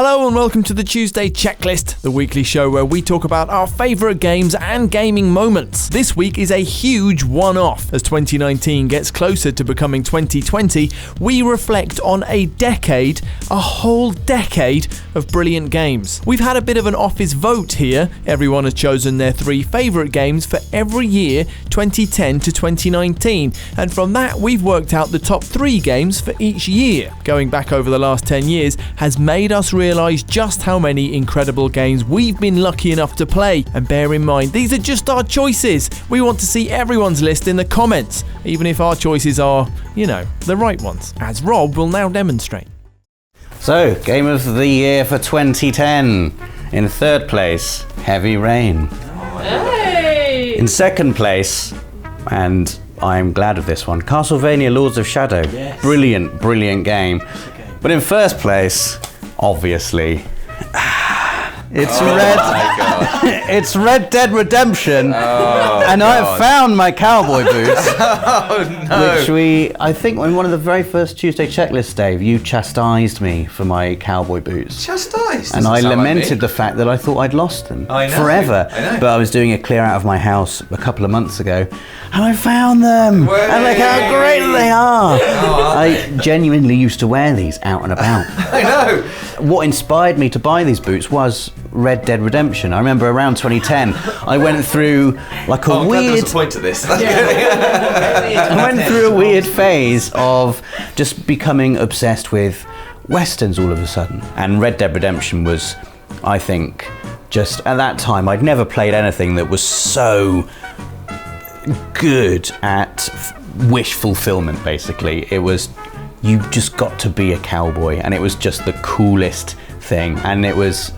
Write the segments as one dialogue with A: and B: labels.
A: Hello and welcome to the Tuesday Checklist, the weekly show where we talk about our favourite games and gaming moments. This week is a huge one-off. As 2019 gets closer to becoming 2020, we reflect on a whole decade of brilliant games. We've had a bit of an office vote here. Everyone has chosen their 3 favourite games for every year 2010 to 2019, and from that we've worked out the top 3 games for each year. Going back over the last 10 years has made us realise just how many incredible games we've been lucky enough to play. And bear in mind, these are just our choices. We want to see everyone's list in the comments, even if our choices are, the right ones, as Rob will now demonstrate.
B: So, Game of the Year for 2010. In 3rd place, Heavy Rain.
C: Hey!
B: In 2nd place, and I'm glad of this one, Castlevania Lords of Shadow.
A: Yes.
B: Brilliant game. But in 1st place, obviously, it's it's Red Dead Redemption, and I've found my cowboy boots. Which I think in one of the very first Tuesday checklists, Dave, you chastised me for my cowboy boots.
D: Chastised?
B: And I lamented the fact that I thought I'd lost them forever.
D: I know.
B: But I was doing a clear out of my house a couple of months ago, and I found them.
D: Way.
B: And look how great they are. I genuinely used to wear these out and about.
D: I know.
B: What inspired me to buy these boots was Red Dead Redemption. I remember around 2010, I went through like a
D: I'm glad there
B: weird...
D: was a point to this.
B: I went through a weird phase of just becoming obsessed with Westerns all of a sudden. And Red Dead Redemption was, I think, just at that time, I'd never played anything that was so good at wish fulfillment, basically. It was, you just got to be a cowboy, and it was just the coolest thing. And it was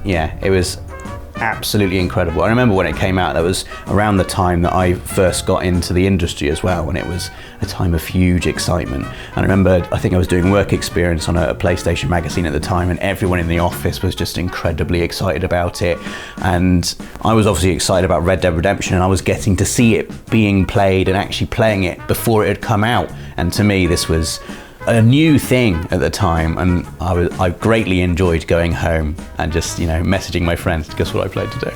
B: absolutely incredible. I remember when it came out, that was around the time that I first got into the industry as well, and it was a time of huge excitement. And I remember, I think I was doing work experience on a PlayStation magazine at the time, and everyone in the office was just incredibly excited about it. And I was obviously excited about Red Dead Redemption, and I was getting to see it being played and actually playing it before it had come out. And to me, this was a new thing at the time, and I greatly enjoyed going home and just messaging my friends. Guess what I played today?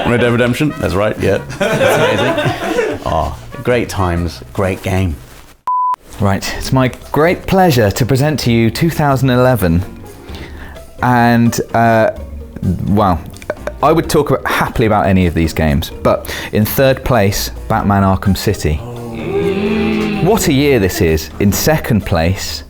B: Red Dead Redemption. That's right. Yeah, that's amazing. Great times, great game.
E: Right, it's my great pleasure to present to you 2011, and I would talk happily about any of these games, but in 3rd place, Batman Arkham City. What a year this is. In 2nd place,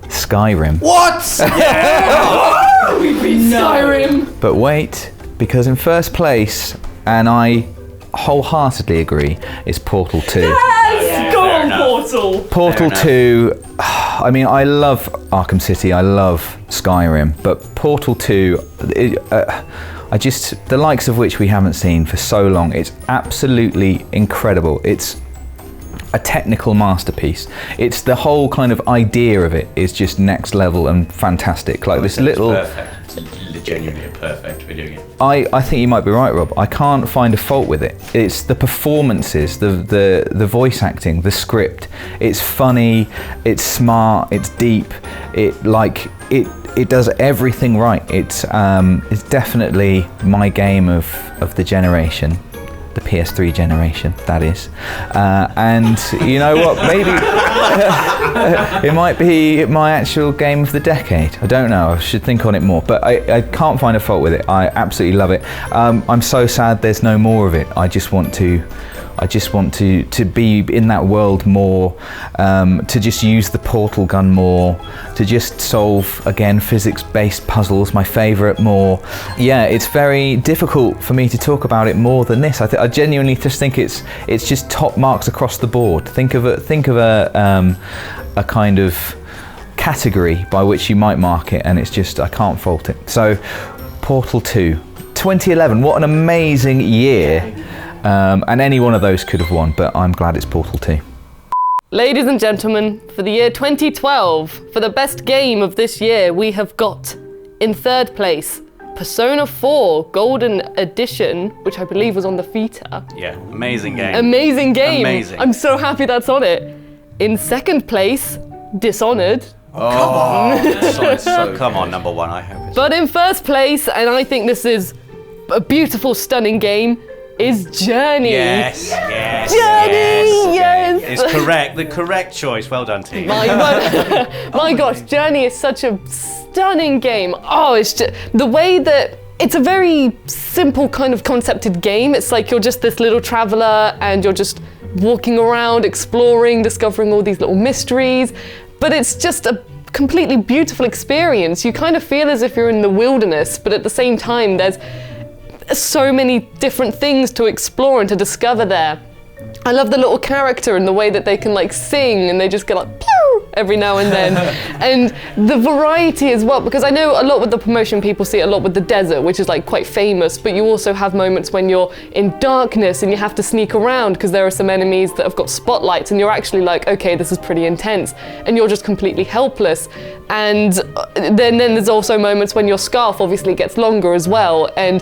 E: Skyrim.
D: What? Yeah!
C: We beat Skyrim!
E: But wait, because in 1st place, and I wholeheartedly agree, is Portal 2.
C: Yes! Go on, Portal!
E: Portal 2, I mean, I love Arkham City, I love Skyrim, but Portal 2, the likes of which we haven't seen for so long, it's absolutely incredible. It's a technical masterpiece. It's the whole kind of idea of it is just next level and fantastic. Like this little...
D: Perfect. It's genuinely a perfect video game.
E: I think you might be right, Rob. I can't find a fault with it. It's the performances, the voice acting, the script. It's funny, it's smart, it's deep. It does everything right. It's definitely my game of the generation. The PS3 generation, that is. And you know what, maybe it might be my actual game of the decade. I don't know, I should think on it more, but I can't find a fault with it. I absolutely love it. I'm so sad there's no more of it. I just want to be in that world more, to just use the portal gun more, to just solve, again, physics-based puzzles, my favourite, more. Yeah, it's very difficult for me to talk about it more than this. I genuinely just think it's just top marks across the board. Think of a kind of category by which you might mark it, and it's just, I can't fault it. So, Portal 2, 2011, what an amazing year. And any one of those could have won, but I'm glad it's Portal 2.
C: Ladies and gentlemen, for the year 2012, for the best game of this year, we have got, in 3rd place, Persona 4 Golden Edition, which I believe was on the Vita.
B: Yeah, amazing game.
C: Amazing game.
B: Amazing.
C: I'm so happy that's on it. In 2nd place, Dishonored.
B: Come on, number one, I hope it's...
C: But in first place, and I think this is a beautiful, stunning game, is Journey.
B: Yes.
C: Journey, yes.
B: It's correct. The correct choice. Well done, team.
C: My gosh, Journey is such a stunning game. Oh, it's just the way that it's a very simple kind of concepted game. It's like you're just this little traveler and you're just walking around, exploring, discovering all these little mysteries. But it's just a completely beautiful experience. You kind of feel as if you're in the wilderness, but at the same time, there's so many different things to explore and to discover there. I love the little character and the way that they can like sing and they just get like pew every now and then. And the variety as well, because I know a lot with the promotion people see it a lot with the desert, which is like quite famous, but you also have moments when you're in darkness and you have to sneak around because there are some enemies that have got spotlights and you're actually like, okay, this is pretty intense, and you're just completely helpless. And then there's also moments when your scarf obviously gets longer as well, and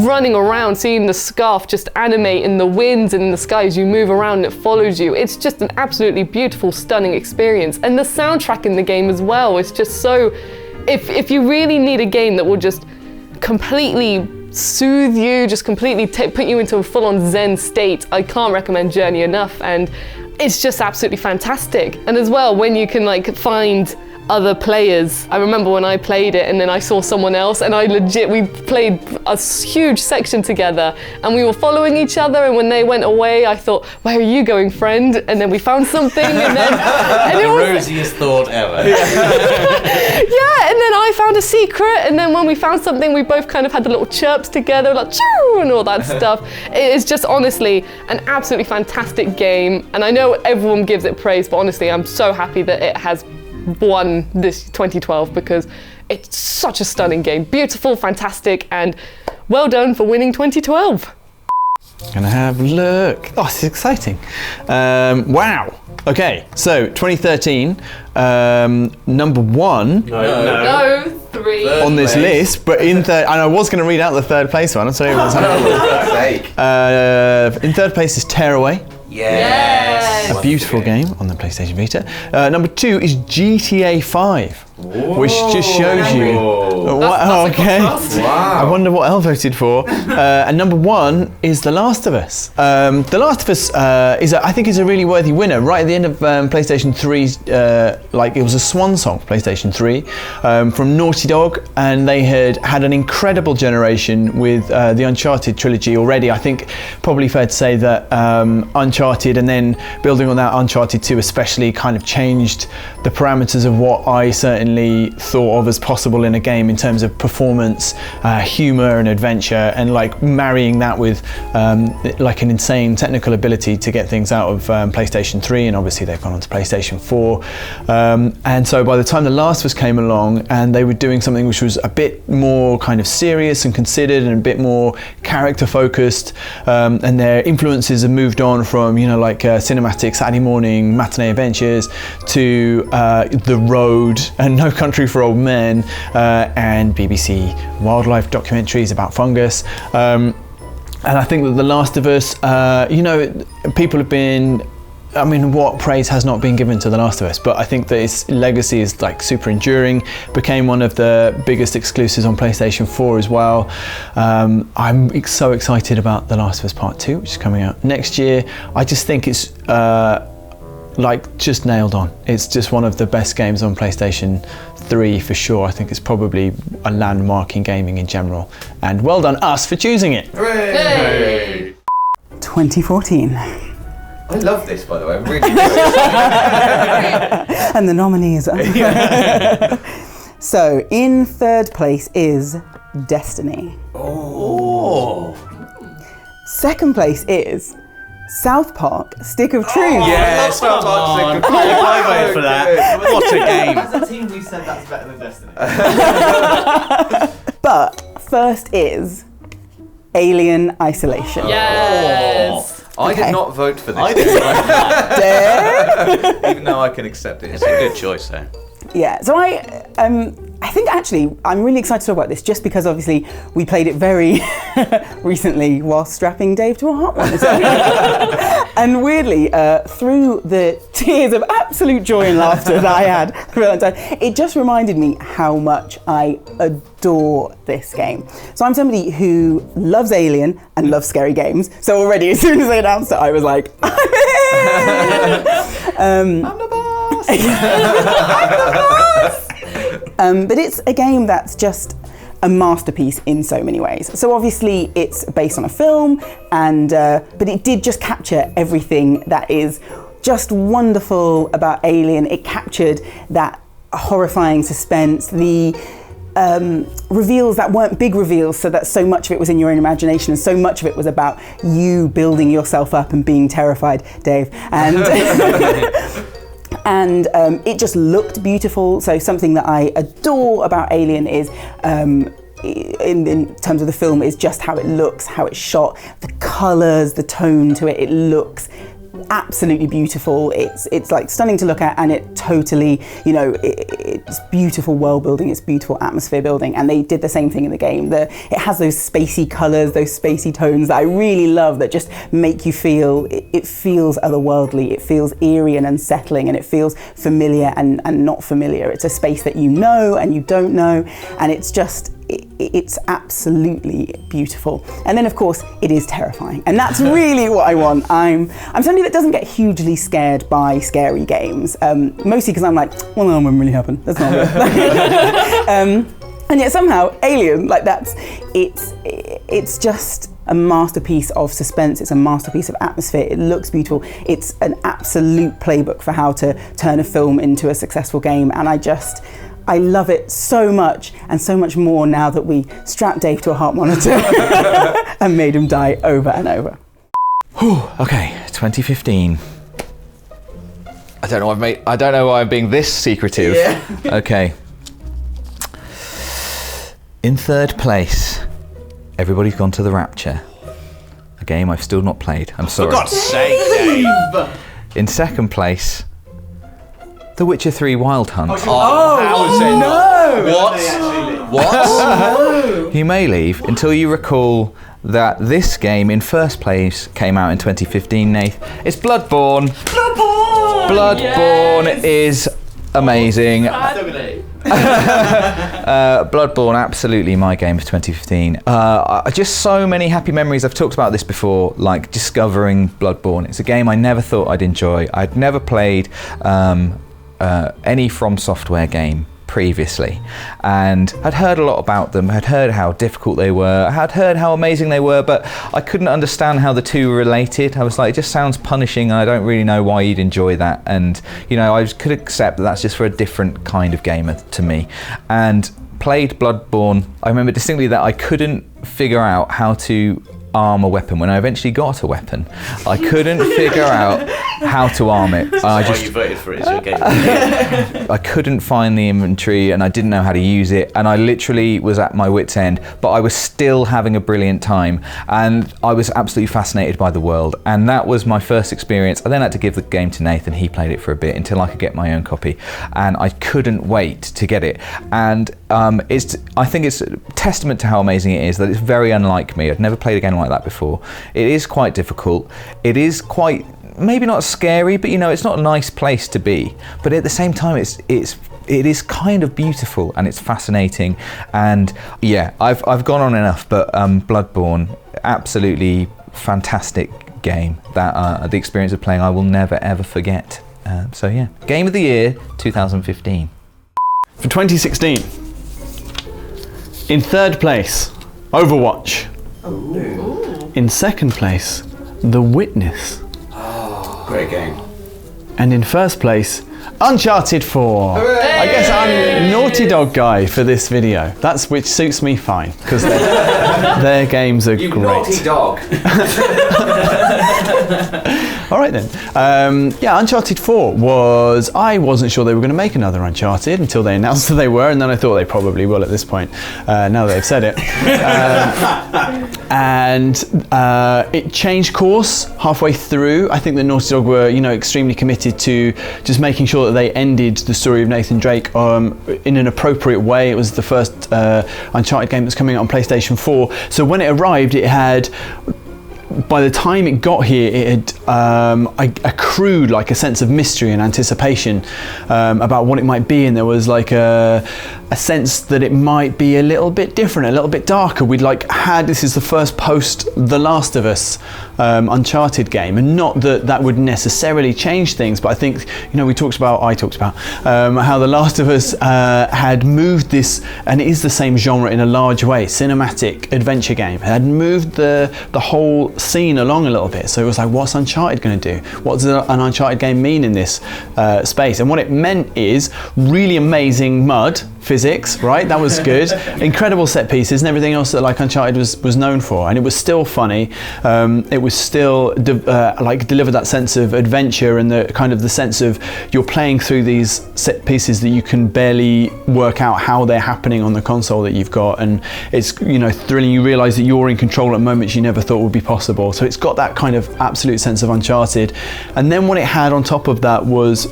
C: running around, seeing the scarf just animate in the winds and in the sky as you move around and it follows you. It's just an absolutely beautiful, stunning experience. And the soundtrack in the game as well is just so, if you really need a game that will just completely soothe you, just completely put you into a full-on Zen state, I can't recommend Journey enough. And it's just absolutely fantastic. And as well, when you can like find other players. I remember when I played it and then I saw someone else and we played a huge section together and we were following each other, and when they went away I thought, where are you going, friend? And then we found something and then and
B: the rosiest thought ever.
C: Yeah, and then I found a secret, and then when we found something we both kind of had the little chirps together like choo and all that stuff. It is just honestly an absolutely fantastic game, and I know everyone gives it praise, but honestly I'm so happy that it has won this 2012 because it's such a stunning game. Beautiful, fantastic, and well done for winning 2012.
A: Gonna have a look. Oh, this is exciting. Wow. Okay, so 2013, number one
C: No, 3.
A: on this list, but in third, and I was going to read out the third place one. I'm sorry, in third place is Tearaway.
C: Yes.
A: A beautiful game on the PlayStation Vita. Number 2 is GTA 5, which just shows you. Okay. I wonder what Elle voted for. And number 1 is The Last of Us. The Last of Us I think is a really worthy winner. Right at the end of PlayStation 3's, it was a swan song for PlayStation 3 from Naughty Dog, and they had an incredible generation with the Uncharted trilogy already. I think probably fair to say that Uncharted, and then building on that, Uncharted 2 especially kind of changed the parameters of what I certainly thought of as possible in a game in terms of performance, humor and adventure, and like marrying that with like an insane technical ability to get things out of PlayStation 3, and obviously they've gone on to PlayStation 4. And so by the time The Last of Us came along and they were doing something which was a bit more kind of serious and considered and a bit more character focused, and their influences have moved on from, cinematic Saturday morning matinee adventures to The Road and No Country for Old Men, and BBC wildlife documentaries about fungus. And I think that The Last of Us, people have been, what praise has not been given to The Last of Us, but I think that its legacy is like super enduring, became one of the biggest exclusives on PlayStation 4 as well. I'm so excited about The Last of Us Part 2, which is coming out next year. I just think it's just nailed on. It's just one of the best games on PlayStation 3 for sure. I think it's probably a landmark in gaming in general. And well done us for choosing it.
C: Hooray!
F: 2014.
D: I love this, by the way. I'm really
F: And the nominees are... So, in third place is Destiny.
D: Oh.
F: Second place is South Park, Stick of Truth.
B: Yeah, South Park. I voted for that. What a game.
G: As a team, we said that's better than Destiny.
F: But first is Alien Isolation.
C: Yes.
D: I
F: Okay.
D: did not vote for this.
F: Dare?
D: Even though I can accept it.
B: It's a good choice, though.
F: Yeah, so I think actually I'm really excited to talk about this just because obviously we played it very recently while strapping Dave to a hot one. And weirdly, through the tears of absolute joy and laughter that I had for that time, it just reminded me how much I adore this game. So I'm somebody who loves Alien and loves scary games. So already as soon as they announced it, I was like, I'm in! I'm the boss! I'm the boss! But it's a game that's just a masterpiece in so many ways. So obviously it's based on a film, and but it did just capture everything that is just wonderful about Alien. It captured that horrifying suspense, the reveals that weren't big reveals, so that so much of it was in your own imagination, and so much of it was about you building yourself up and being terrified, Dave. And and it just looked beautiful. So something that I adore about Alien is, in terms of the film, is just how it looks, how it's shot, the colours, the tone to it. It looks absolutely beautiful. It's like stunning to look at, and it totally, it's beautiful world building, it's beautiful atmosphere building, and they did the same thing in the game. It has those spacey colours, those spacey tones that I really love, that just make you feel, it feels otherworldly, it feels eerie and unsettling, and it feels familiar and not familiar. It's a space that you know and you don't know, and it's absolutely beautiful. And then of course it is terrifying, and that's really what I want. I'm somebody that doesn't get hugely scared by scary games, mostly because I'm like, well, that wouldn't really happen, that's not real. And yet somehow Alien, it's just a masterpiece of suspense, it's a masterpiece of atmosphere, it looks beautiful, it's an absolute playbook for how to turn a film into a successful game, and I love it so much, and so much more now that we strapped Dave to a heart monitor and made him die over and over.
E: Whew, okay, 2015. I don't know why I'm being this secretive.
F: Yeah.
E: Okay. In third place, Everybody's Gone to the Rapture. A game I've still not played. I'm sorry.
G: For God's sake, Dave!
E: In second place, The Witcher 3 Wild Hunt.
G: What?
E: You may leave until you recall that this game in first place came out in 2015, Nath. It's Bloodborne. Bloodborne is amazing. Bloodborne, absolutely my game of 2015. Just so many happy memories. I've talked about this before, like discovering Bloodborne. It's a game I never thought I'd enjoy. I'd never played any From Software game previously, and I'd heard a lot about them. I'd heard how difficult they were, I had heard how amazing they were, but I couldn't understand how the two were related. I was like, it just sounds punishing, and I don't really know why you'd enjoy that. And I could accept that that's just for a different kind of gamer to me. And played Bloodborne. I remember distinctly that I couldn't figure out how to arm a weapon. When I eventually got a weapon, I couldn't figure out how to arm it.
G: That's why you voted for it as your game.
E: I couldn't find the inventory, and I didn't know how to use it, and I literally was at my wit's end, but I was still having a brilliant time, and I was absolutely fascinated by the world, and that was my first experience. I then had to give the game to Nathan. He played it for a bit until I could get my own copy, and I couldn't wait to get it. And I think it's a testament to how amazing it is that it's very unlike me. I'd never played a game like that before. It is quite difficult. It is quite, maybe not scary, but it's not a nice place to be. But at the same time, it is kind of beautiful, and it's fascinating. And yeah, I've gone on enough. But Bloodborne, absolutely fantastic game that the experience of playing I will never ever forget. So yeah, Game of the Year 2015.
A: For 2016, in third place, Overwatch.
D: Ooh.
A: In second place, The Witness.
D: Great game.
A: And in first place, Uncharted 4.
D: Hooray!
A: I guess I'm Naughty Dog guy for this video. That's which suits me fine, because their games are
D: You
A: great.
D: naughty dog.
A: All right then. Yeah, Uncharted 4 I wasn't sure they were going to make another Uncharted until they announced that they were, and then I thought they probably will at this point, now that they've said it. and it changed course halfway through. I think that Naughty Dog were, extremely committed to just making sure that they ended the story of Nathan Drake in an appropriate way. It was the first Uncharted game that's coming out on PlayStation 4. So when it arrived, it had, by the time it got here, it had accrued like a sense of mystery and anticipation about what it might be, and there was like a sense that it might be a little bit different, a little bit darker. This is the first post The Last of Us Uncharted game, and not that would necessarily change things, but I think, I talked about how The Last of Us had moved this, and it is the same genre in a large way, cinematic adventure game. It had moved the whole scene along a little bit. So it was like, what's Uncharted going to do? What does an Uncharted game mean in this space? And what it meant is really amazing mud physics, right? That was good. Incredible set pieces and everything else that Uncharted was known for. And it was still funny. It was still delivered that sense of adventure and the sense of you're playing through these set pieces that you can barely work out how they're happening on the console that you've got. And it's, thrilling. You realise that you're in control at moments you never thought would be possible. So it's got that kind of absolute sense of Uncharted. And then what it had on top of that was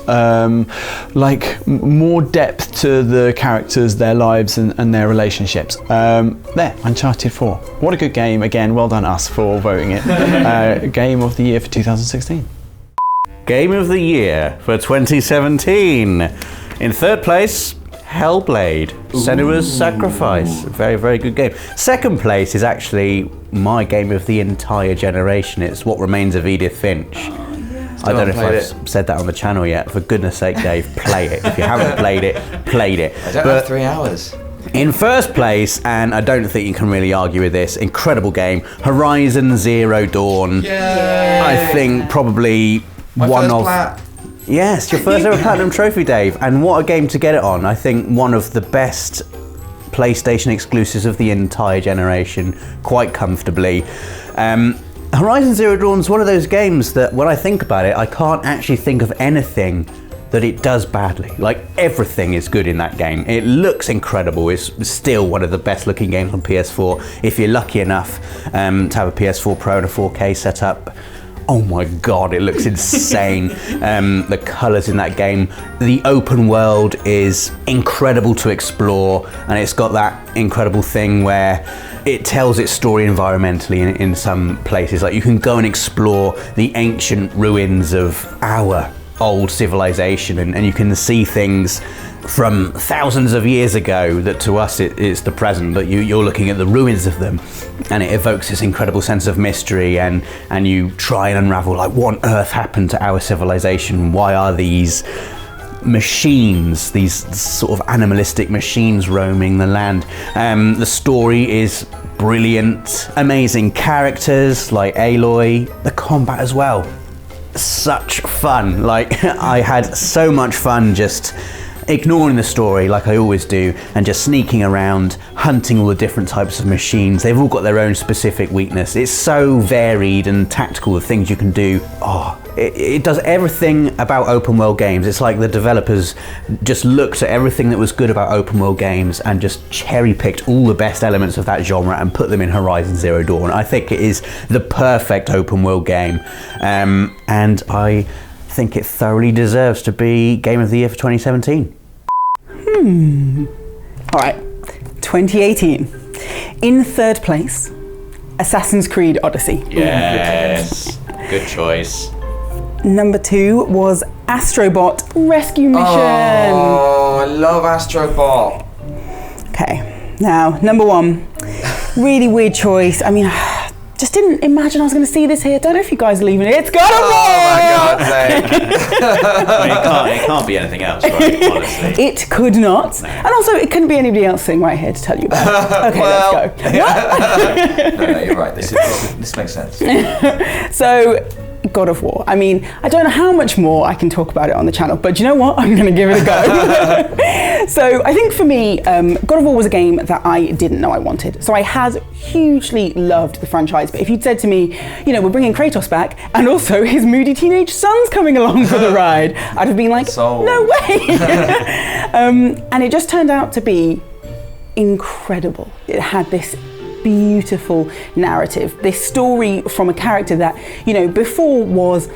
A: more depth to the characters, their lives and their relationships. Uncharted 4. What a good game. Again, well done us for voting it. Game of the year for 2016.
B: Game of the year for 2017. In third place, Hellblade, Senua's Sacrifice. Very, very good game. Second place is actually my game of the entire generation. It's What Remains of Edith Finch. I don't know if I've said that on the channel yet. For goodness sake, Dave, play it. If you haven't played it.
D: I don't have 3 hours.
B: In first place, and I don't think you can really argue with this, incredible game, Horizon Zero Dawn.
D: Yay.
B: I think probably
D: My
B: one
D: first
B: of...
D: plat.
B: Yes, your first ever Platinum Trophy, Dave. And what a game to get it on. I think one of the best PlayStation exclusives of the entire generation, quite comfortably. Horizon Zero Dawn is one of those games that when I think about it, I can't actually think of anything that it does badly. Everything is good in that game. It looks incredible. It's still one of the best looking games on PS4. If you're lucky enough to have a PS4 Pro and a 4K setup, oh my God, it looks insane. The colours in that game. The open world is incredible to explore, and it's got that incredible thing where it tells its story environmentally in some places. You can go and explore the ancient ruins of our old civilization, and you can see things from thousands of years ago that to us it's the present, but you're looking at the ruins of them, and it evokes this incredible sense of mystery, and you try and unravel what on earth happened to our civilization. Why are these machines, these sort of animalistic machines roaming the land? The story is brilliant, amazing characters like Aloy, the combat as well, such fun. I had so much fun just ignoring the story like I always do, and just sneaking around, hunting all the different types of machines. They've all got their own specific weakness. It's so varied and tactical, the things you can do. It does everything about open world games. It's like the developers just looked at everything that was good about open world games and just cherry picked all the best elements of that genre and put them in Horizon Zero Dawn. I think it is the perfect open world game, and I think it thoroughly deserves to be Game of the Year for 2017.
F: All right, 2018. In third place, Assassin's Creed Odyssey.
D: Yes. Good choice.
F: Number 2 was Astrobot Rescue Mission.
D: Oh, I love Astrobot.
F: Okay, now number 1, really weird choice. I mean, just didn't imagine I was going to see this here. Don't know if you guys are leaving it. It's God of War!
D: Oh my God, it can't be anything else, right? Honestly.
F: It could not. No. And also, it couldn't be anybody else sitting right here to tell you about it. Okay, let's go.
D: No, you're right. This makes sense.
F: So, God of War. I mean, I don't know how much more I can talk about it on the channel, but you know what? I'm going to give it a go. So I think for me, God of War was a game that I didn't know I wanted. So I had hugely loved the franchise, but if you'd said to me, we're bringing Kratos back, and also his moody teenage son's coming along for the ride, I'd have been like, no way. And it just turned out to be incredible. It had this beautiful narrative. This story from a character that, you know, before was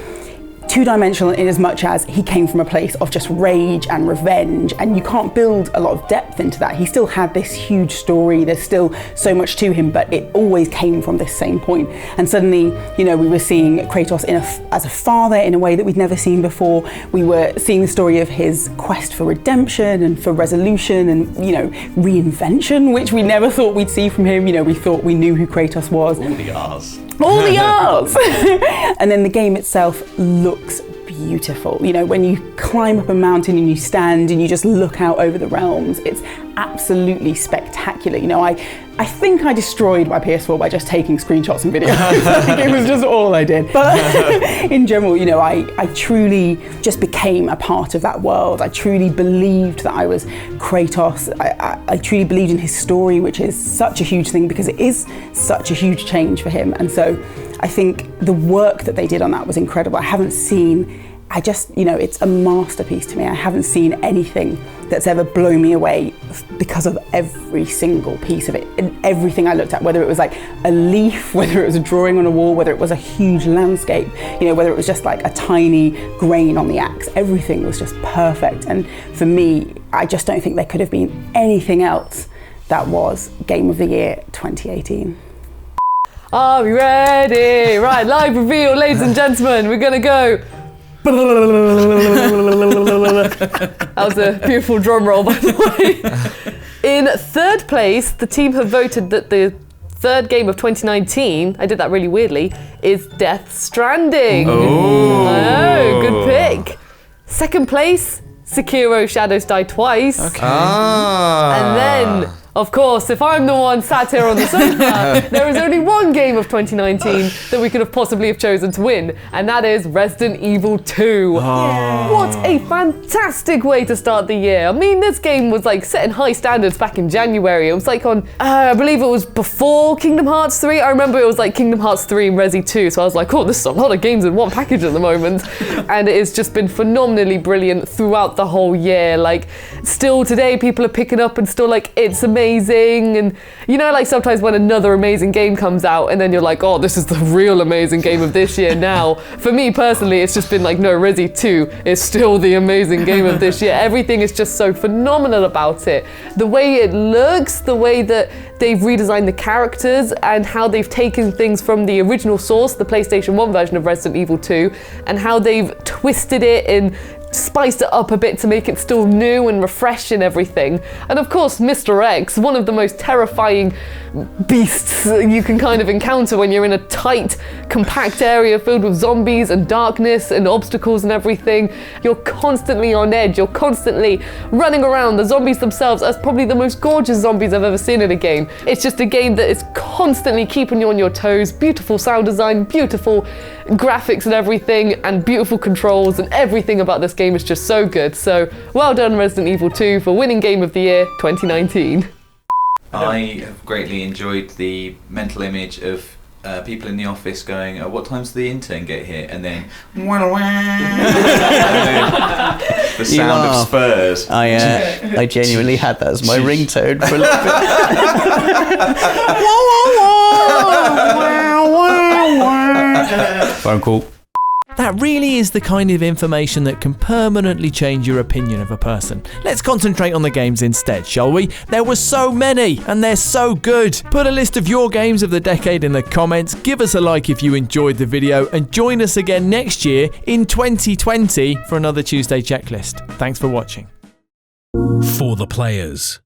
F: two-dimensional in as much as he came from a place of just rage and revenge, and you can't build a lot of depth into that. He still had this huge story, there's still so much to him, but it always came from this same point. And suddenly, you know, we were seeing Kratos as a father in a way that we'd never seen before. We were seeing the story of his quest for redemption and for resolution and, you know, reinvention, which we never thought we'd see from him. You know, we thought we knew who Kratos was.
D: All the R's.
F: All the arts! And then the game itself looks beautiful. You know, when you climb up a mountain and you stand and you just look out over the realms, it's absolutely spectacular. You know, I think I destroyed my PS4 by just taking screenshots and videos. Like, it was just all I did. But in general, you know, I truly just became a part of that world. I truly believed that I was Kratos. I truly believed in his story, which is such a huge thing because it is such a huge change for him. And so I think the work that they did on that was incredible. You know, it's a masterpiece to me. I haven't seen anything that's ever blown me away because of every single piece of it and everything I looked at, whether it was like a leaf, whether it was a drawing on a wall, whether it was a huge landscape, you know, whether it was just like a tiny grain on the axe, everything was just perfect. And for me, I just don't think there could have been anything else that was Game of the Year 2018.
C: Are we ready? Right, live reveal, ladies and gentlemen. We're gonna go. That was a beautiful drum roll, by the way. In third place, the team have voted that the third game of 2019, I did that really weirdly, is Death Stranding.
A: Oh.
C: I know, good pick. Second place, Sekiro Shadows Die Twice.
A: Okay.
C: And then, of course, if I'm the one sat here on the sofa, there is only one game of 2019 that we could have possibly have chosen to win, and that is Resident Evil 2. What a fantastic way to start the year. I mean, this game was like setting high standards back in January. It was like on, I believe it was before Kingdom Hearts 3. I remember it was like Kingdom Hearts 3 and Resi 2, so I was like, oh, this is a lot of games in one package at the moment. And it has just been phenomenally brilliant throughout the whole year. Like, still today, people are picking up and still like, it's amazing. And you know, like sometimes when another amazing game comes out and then you're like, oh, this is the real amazing game of this year now. For me personally, it's just been like, no, Resi 2 is still the amazing game of this year. Everything is just so phenomenal about it. The way it looks, the way that they've redesigned the characters and how they've taken things from the original source, the PlayStation 1 version of Resident Evil 2, and how they've twisted it and spiced it up a bit to make it still new and refresh and everything. And of course, Mr. X, one of the most terrifying beasts you can kind of encounter when you're in a tight, compact area filled with zombies and darkness and obstacles and everything. You're constantly on edge, you're constantly running around. The zombies themselves are probably the most gorgeous zombies I've ever seen in a game. It's just a game that is constantly keeping you on your toes. Beautiful sound design, beautiful graphics and everything, and beautiful controls, and everything about this game is just so good. So well done, Resident Evil 2, for winning Game of the Year 2019.
E: I have greatly enjoyed the mental image of people in the office going, what time's the intern get here? And then the sound of Spurs.
B: I genuinely had that as my ringtone for a little bit. Phone call.
A: That really is the kind of information that can permanently change your opinion of a person. Let's concentrate on the games instead, shall we? There were so many, and they're so good. Put a list of your games of the decade in the comments, give us a like if you enjoyed the video, and join us again next year in 2020 for another Tuesday checklist. Thanks for watching.
H: For the players.